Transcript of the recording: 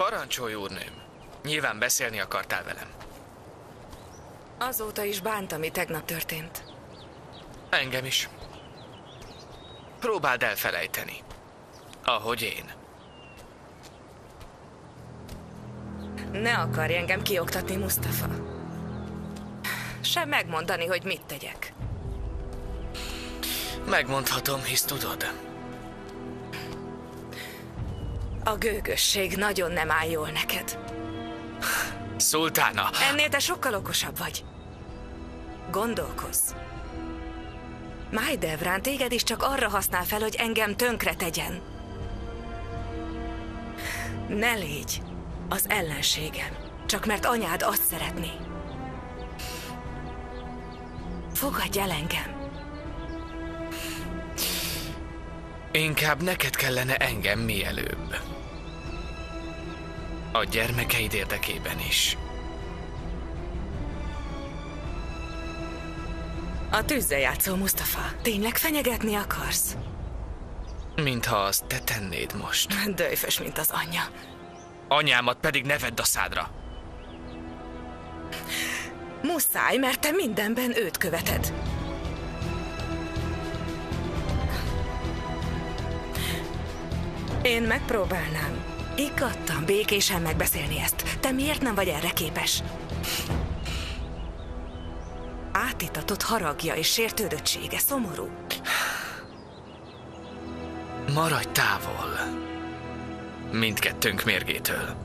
Parancsolj, úrnőm. Nyilván beszélni akartál velem. Azóta is bánt, ami tegnap történt. Engem is. Próbáld elfelejteni. Ahogy én. Ne akarj engem kioktatni, Mustafa. Sem megmondani, hogy mit tegyek. Megmondhatom, hisz tudod. A gőgösség nagyon nem áll jól neked. Szultána! Ennél te sokkal okosabb vagy. Gondolkozz. Mahidevran téged is csak arra használ fel, hogy engem tönkre tegyen. Ne légy az ellenségem, csak mert anyád azt szeretné. Fogadj el engem. Inkább neked kellene engem mielőbb. A gyermekeid érdekében is. A tűzzel játszol, Mustafa. Tényleg fenyegetni akarsz? Mintha azt te tennéd most. Döjfös, mint az anyja. Anyámat pedig ne vedd a szádra. Muszáj, mert te mindenben őt követed. Én megpróbálnám. Iggadtan, békésen megbeszélni ezt. Te miért nem vagy erre képes? Átitatott haragja és sértődöttsége szomorú. Maradj távol. Mindkettőnk mérgétől.